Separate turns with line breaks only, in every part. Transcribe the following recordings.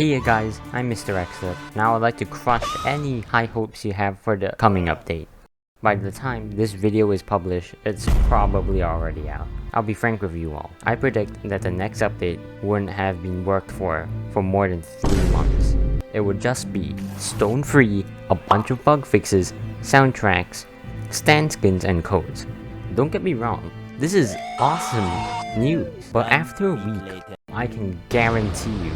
Hey guys, I'm Mr. Xlip. Now I'd like to crush any high hopes you have for the coming update. By the time this video is published, it's probably already out. I'll be frank with you all. I predict that the next update wouldn't have been worked for more than 3 months. It would just be stone free, a bunch of bug fixes, soundtracks, stand skins and codes. Don't get me wrong, this is awesome news. But after a week, I can guarantee you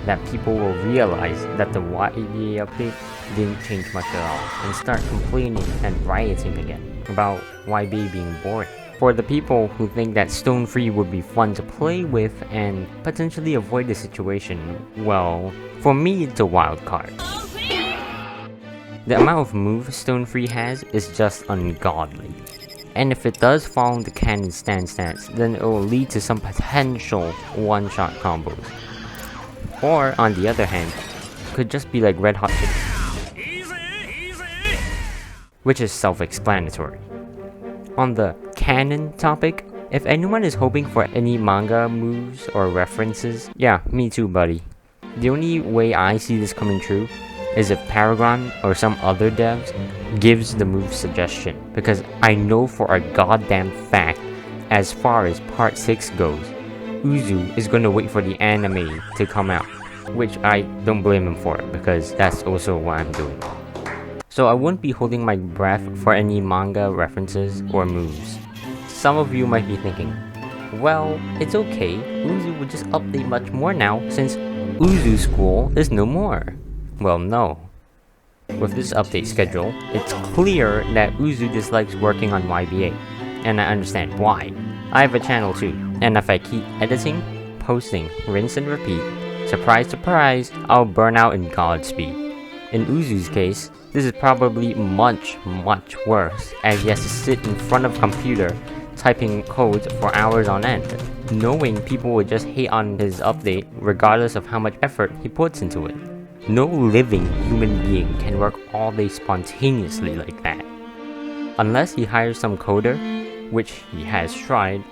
that people will realize that the YBA update didn't change much at all and start complaining and rioting again about YBA being boring. For the people who think that Stone Free would be fun to play with and potentially avoid the situation, well, for me it's a wild card. The amount of moves Stone Free has is just ungodly. And if it does follow the canon stance, then it will lead to some potential one-shot combos. Or, on the other hand, it could just be like Red Hot Chili, which is self-explanatory. On the canon topic, if anyone is hoping for any manga moves or references, yeah, me too, buddy. The only way I see this coming true is if Paragon or some other devs gives the move suggestion, because I know for a goddamn fact, as far as part 6 goes, Uzu is gonna wait for the anime to come out, which I don't blame him for, because that's also what I'm doing. So I wouldn't be holding my breath for any manga references or moves. Some of you might be thinking, well, it's okay, Uzu would just update much more now since Uzu School is no more. Well, no. With this update schedule, it's clear that Uzu dislikes working on YBA, and I understand why. I have a channel too, and if I keep editing, posting, rinse and repeat, surprise surprise, I'll burn out in Godspeed. In Uzu's case, this is probably much worse, as he has to sit in front of a computer typing codes for hours on end, knowing people would just hate on his update regardless of how much effort he puts into it. No living human being can work all day spontaneously like that. Unless he hires some coder, which he has tried,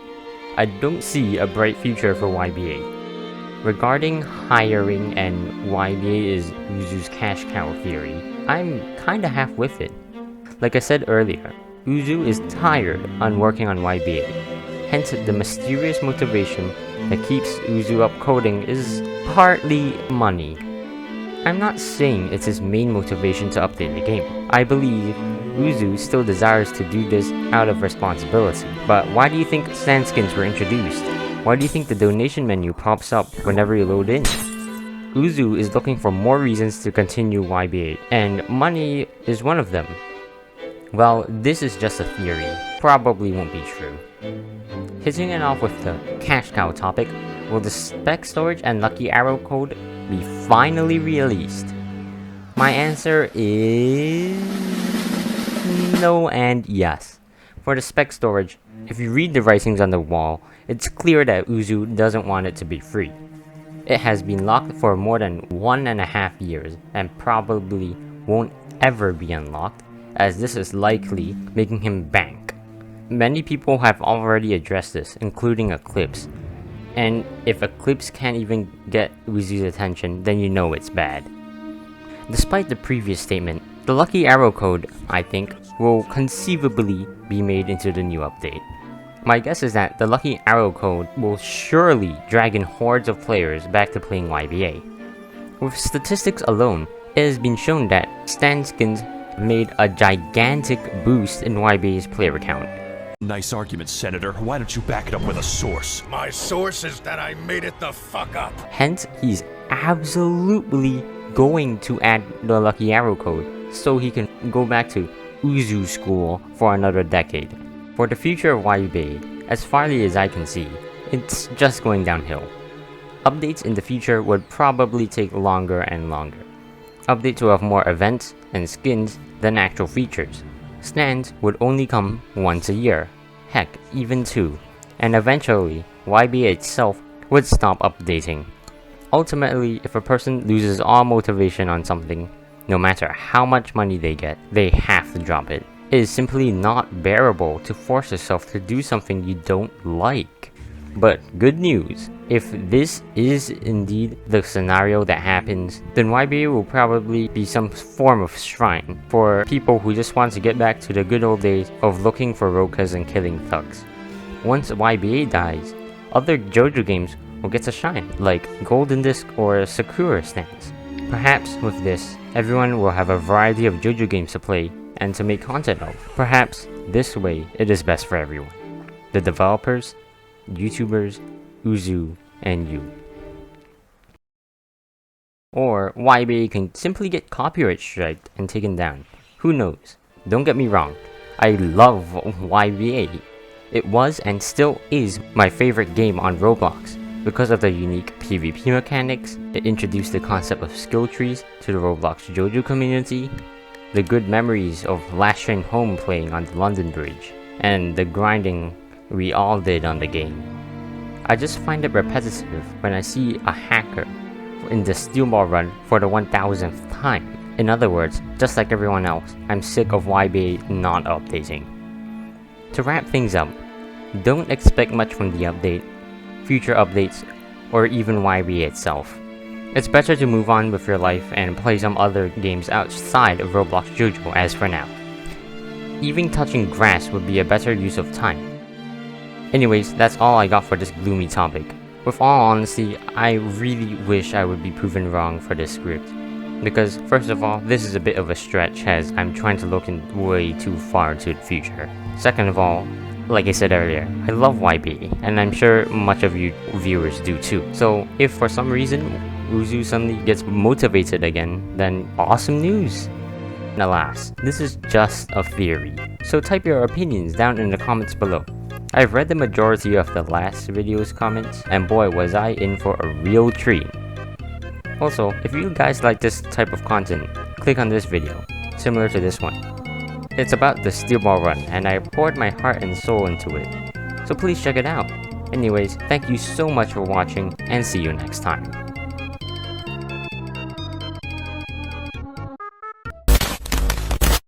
I don't see a bright future for YBA. Regarding hiring and YBA is Uzu's cash cow theory, I'm kinda half with it. Like I said earlier, Uzu is tired on working on YBA, hence the mysterious motivation that keeps Uzu up coding is partly money. I'm not saying it's his main motivation to update the game. I believe Uzu still desires to do this out of responsibility. But why do you think stand skins were introduced? Why do you think the donation menu pops up whenever you load in? Uzu is looking for more reasons to continue YBA, and money is one of them. Well, this is just a theory. Probably won't be true. Hitting it off with the cash cow topic, will the spec storage and lucky arrow code be finally released? My answer is no and yes. For the spec storage, if you read the writings on the wall, it's clear that Uzu doesn't want it to be free. It has been locked for more than 1.5 years and probably won't ever be unlocked, as this is likely making him bank. Many people have already addressed this, including Eclipse. And if Eclipse can't even get Uzu's attention, then you know it's bad. Despite the previous statement, the lucky arrow code, I think, will conceivably be made into the new update. My guess is that the lucky arrow code will surely drag in hordes of players back to playing YBA. With statistics alone, it has been shown that stand skins made a gigantic boost in YBA's player count.
Nice argument, Senator. Why don't you back it up with a source?
My source is that I made it the fuck up.
Hence, he's absolutely going to add the lucky arrow code so he can go back to Uzu School for another decade. For the future of YBA, as far as I can see, it's just going downhill. Updates in the future would probably take longer and longer. Updates will have more events and skins than actual features. Stands would only come once a year, heck, even 2, and eventually, YBA itself would stop updating. Ultimately, if a person loses all motivation on something, no matter how much money they get, they have to drop it. It is simply not bearable to force yourself to do something you don't like. But good news, if this is indeed the scenario that happens, then YBA will probably be some form of shrine for people who just want to get back to the good old days of looking for rokas and killing thugs. Once YBA dies, other Jojo games will get to shine, like Golden Disc or Sakura stands. Perhaps with this, everyone will have a variety of Jojo games to play and to make content of. Perhaps this way it is best for everyone. The developers, YouTubers, Uzu, and you. Or YBA can simply get copyright striked and taken down. Who knows? Don't get me wrong, I love YBA. It was and still is my favorite game on Roblox because of the unique PvP mechanics. It introduced the concept of skill trees to the Roblox Jojo community, the good memories of last train home playing on the London Bridge, and the grinding we all did on the game. I just find it repetitive when I see a hacker in the steel ball run for the 1000th time. In other words, just like everyone else, I'm sick of YBA not updating. To wrap things up, don't expect much from the update, future updates, or even YBA itself. It's better to move on with your life and play some other games outside of Roblox Jojo as for now. Even touching grass would be a better use of time. Anyways, that's all I got for this gloomy topic. With all honesty, I really wish I would be proven wrong for this script. Because first of all, this is a bit of a stretch as I'm trying to look in way too far into the future. Second of all, like I said earlier, I love YBA, and I'm sure much of you viewers do too. So if for some reason Uzu suddenly gets motivated again, then awesome news! And alas, this is just a theory, so type your opinions down in the comments below. I've read the majority of the last video's comments, and boy was I in for a real treat. Also, if you guys like this type of content, click on this video, similar to this one. It's about the steel ball run, and I poured my heart and soul into it, so please check it out. Anyways, thank you so much for watching, and see you next time.